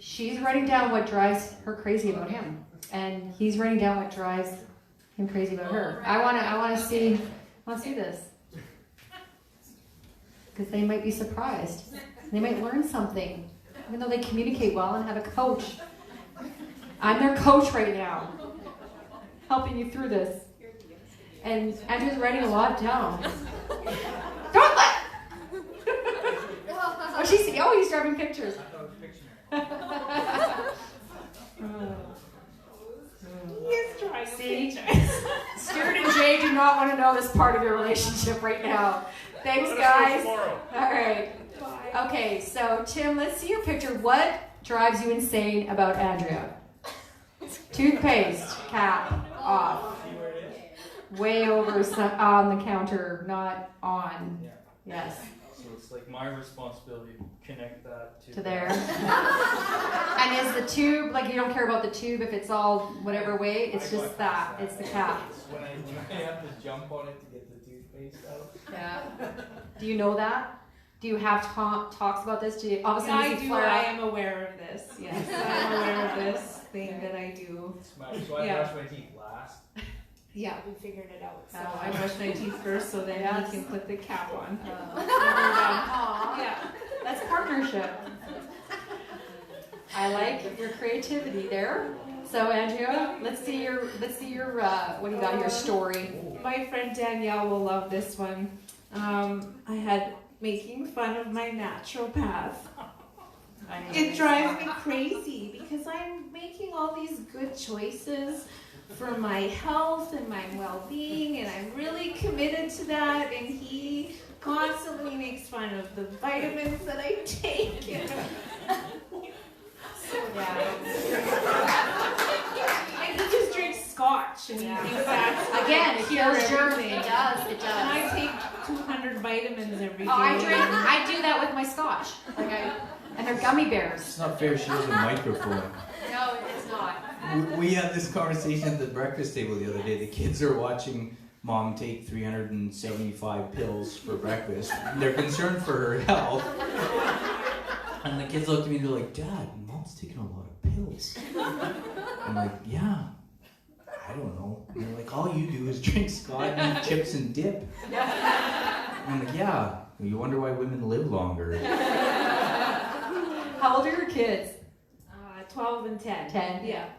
she's writing down what drives her crazy about him, and he's writing down what drives him crazy about her. I want to see this, because they might be surprised. They might learn something, even though they communicate well and have a coach. I'm their coach right now, helping you through this. And Andrew's writing a lot down. Don't let. He's driving pictures. See, Stuart and Jay do not want to know this part of your relationship right now. Thanks, guys. All right. Bye. Okay, so Tim, let's see your picture. What drives you insane about Andrea? Toothpaste cap off. Way over on the counter, not on. Yeah. Yes. So it's like my responsibility to connect that to there. And is the tube, like you don't care about the tube if it's all whatever way, it's just that. It's the cap. When I have to jump on it to get the toothpaste out. Yeah. Do you know that? Do you have talks about this? Do you, obviously, I do. I am aware of this. Yes, I'm aware of this thing that I do. So I brush my teeth last. Yeah, we figured it out. So I brush my teeth first, so then he can put the cap on. Yeah, that's partnership. I like your creativity there. So Andrea, let's see your what do you got here? Story. My friend Danielle will love this one. I had making fun of my naturopath. It drives me crazy because I'm making all these good choices for my health and my well-being, and I'm really committed to that, and he constantly makes fun of the vitamins that I take. And he just drinks scotch, and he thinks that's again, it kills germs. everything. It does. It does. And I take 200 vitamins every day. I do that with my scotch. And they're gummy bears. It's not fair. She has a microphone. No, it's not. We had this conversation at the breakfast table the other day. The kids are watching Mom take 375 pills for breakfast. They're concerned for her health. And the kids looked at me and they're like, Dad, Mom's taking a lot of pills. I'm like, yeah, I don't know. And they're like, all you do is drink scotch and eat chips and dip. And I'm like, yeah, you wonder why women live longer. How old are your kids? 12 and 10. 10? Yeah.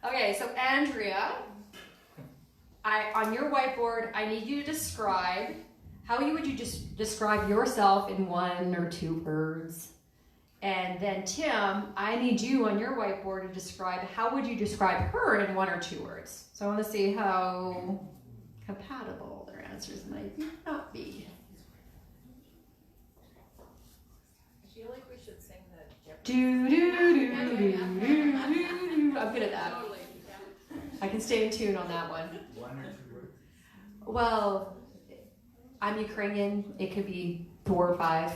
Okay, so Andrea, on your whiteboard, I need you to describe, would you just describe yourself in 1 or 2 words? And then Tim, I need you on your whiteboard to describe, how would you describe her in 1 or 2 words? So I want to see how compatible their answers might not be. I feel like we should sing the Do, do, do, do, do, do. I'm good at that. Totally. I can stay in tune on that one. 1 or 2 words? Well, I'm Ukrainian. It could be 4 or 5.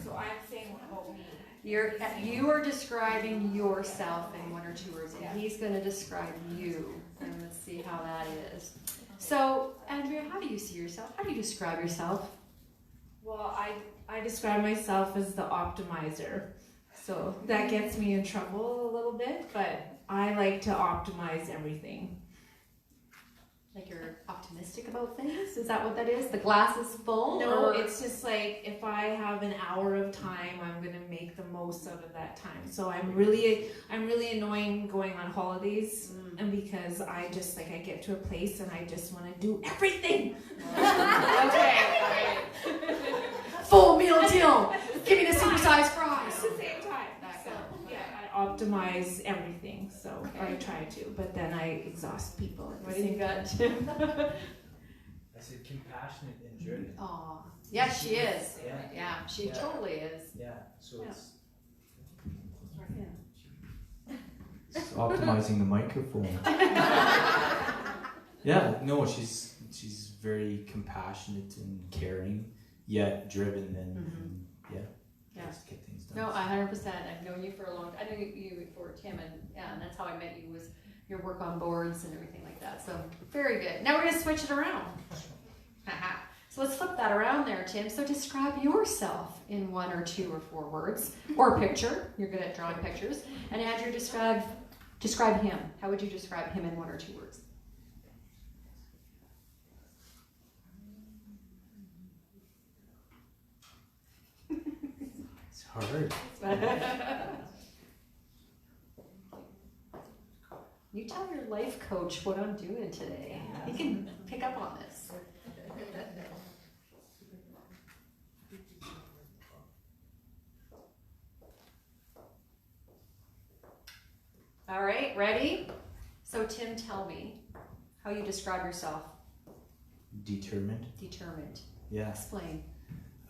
So I'm saying about me. You are describing yourself in 1 or 2 words, and he's going to describe you. And let's see how that is. So, Andrea, how do you see yourself? How do you describe yourself? Well, I describe myself as the optimizer. So that gets me in trouble a little bit, but I like to optimize everything. Like you're optimistic about things? Is that what that is? The glass is full? No, or? it's just like if I have an hour of time, I'm gonna make the most out of that time. So I'm really annoying going on holidays, and because I get to a place and I just want to do everything. Okay. Full meal deal. Give me the supersized fries. At the same time. So yeah, I optimize everything. So I try to, but then I exhaust people. What do you got, Tim? I said compassionate and driven. Aw. Yeah, she is. Yeah. Yeah, she totally is. Yeah. So it's It's optimizing the microphone. Yeah, no, she's very compassionate and caring, yet driven and Yeah. just get things done. No, 100%. I've known you for a long time. I knew you before Tim, and that's how I met you, was your work on boards and everything like that. So very good. Now we're gonna switch it around. So let's flip that around there, Tim. So describe yourself in 1 or 2 or 4 words, or a picture. You're good at drawing pictures. And Andrew, describe him. How would you describe him in 1 or 2 words? It's hard. You tell your life coach what I'm doing today. He can pick up on this. All right, ready? So Tim, tell me how you describe yourself. Determined. Determined. Yeah. Explain.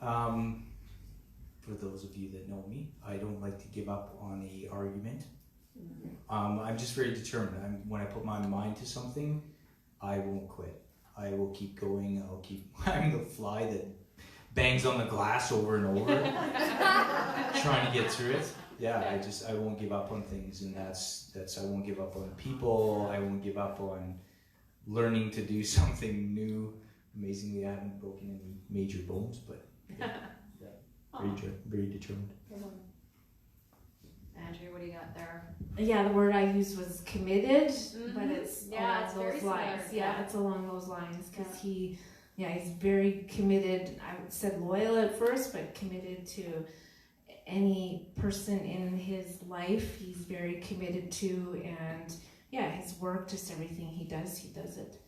For those of you that know me, I don't like to give up on a argument. I'm just very determined. When I put my mind to something, I won't quit. I will keep going. I'm the fly that bangs on the glass over and over, trying to get through it. Yeah, I won't give up on things, and that's I won't give up on people. I won't give up on learning to do something new. Amazingly, I haven't broken any major bones, but very determined. Andrew, what do you got there? Yeah, the word I used was committed, but it's Yeah, it's along very those lines. similar. Yeah, it's along those lines because he's very committed. I said loyal at first, but committed to any person in his life. He's very committed to, and his work, just everything he does it.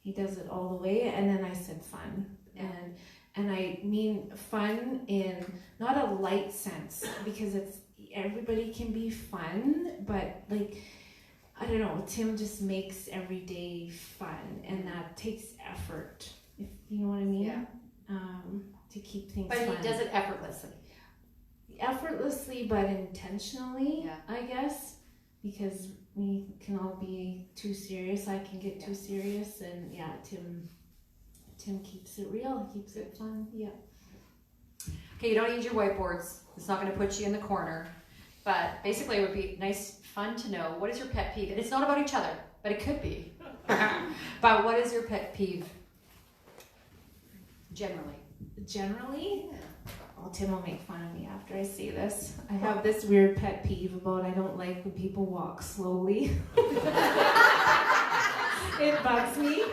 He does it all the way. And then I said fun, and I mean fun in not a light sense because everybody can be fun, but like, I don't know, Tim just makes every day fun, and that takes effort, if you know what I mean. Yeah. To keep things But fun. he does it effortlessly. Effortlessly, but intentionally, Yeah. I guess, because we can all be too serious. I can get too serious, and Tim keeps it real. He keeps it fun. Yeah. Okay, you don't need your whiteboards. It's not going to put you in the corner. But basically, it would be fun to know, what is your pet peeve? And it's not about each other, but it could be. But what is your pet peeve? Generally? Well, Tim will make fun of me after I say this. I have this weird pet peeve about I don't like when people walk slowly. It bugs me.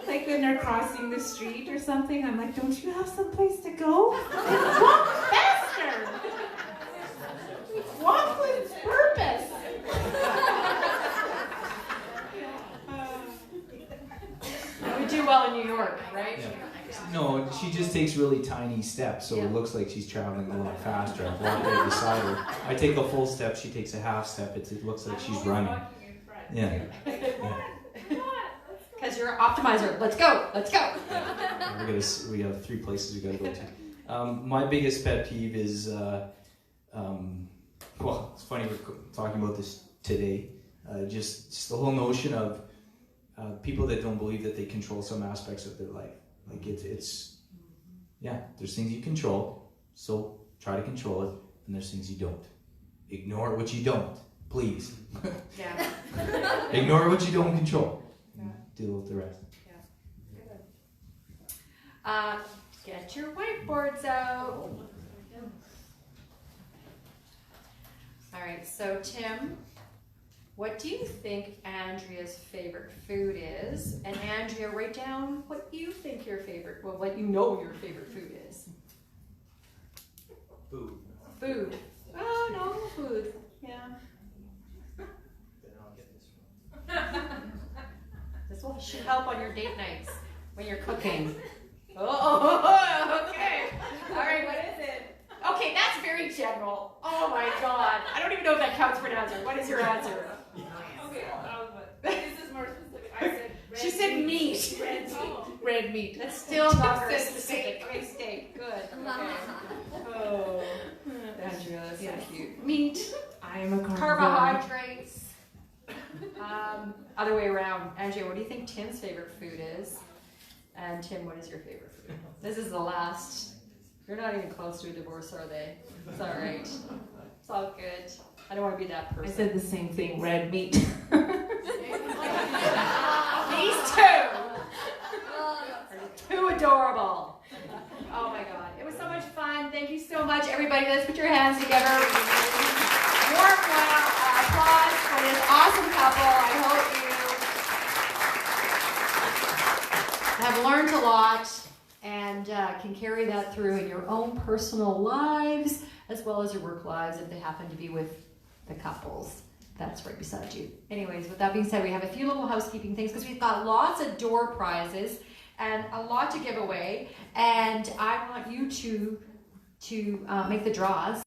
Like when they're crossing the street or something, I'm like, don't you have someplace to go? Walk faster! Walk with purpose! We do well in New York, right? Yeah. No, she just takes really tiny steps, so it looks like she's traveling a lot faster. I walk right beside her. I take a full step, she takes a half step. It looks like she's running. Yeah. Because you're an optimizer. Let's go. Yeah. We have 3 places we gotta go to. My biggest pet peeve is, well, it's funny we're talking about this today. Just the whole notion of people that don't believe that they control some aspects of their life. Like there's things you control, so try to control it, and there's things you don't. Ignore what you don't, please. Yeah. Ignore what you don't control. Deal with the rest. Get your whiteboards out. All right, so Tim, what do you think Andrea's favorite food is? And Andrea, write down what you think what you know your favorite food is. Food. Oh, no, food. Yeah. This should help on your date nights when you're cooking. Oh, okay. All right, what is it? Okay, that's very general. Oh my God. I don't even know if that counts for an answer. What is your answer? Okay, this is more specific. I said red She said meat. Red meat. That's still not very specific. Okay, steak. Good. Okay. Oh, Andrea, that's so cute. Meat. I am a carnivore. Carbohydrates. Other way around. Andrea, what do you think Tim's favorite food is? And Tim, what is your favorite food? This is the last. You're not even close to a divorce, are they? It's all right. It's all good. I don't want to be that person. I said the same thing, red meat. These two are two adorable. Oh my God, it was so much fun. Thank you so much, everybody. Let's put your hands together. Warm applause for this awesome couple. I hope you have learned a lot and can carry that through in your own personal lives as well as your work lives if they happen to be with the couples that's right beside you. Anyways, with that being said, we have a few little housekeeping things because we've got lots of door prizes and a lot to give away, and I want you to make the draws.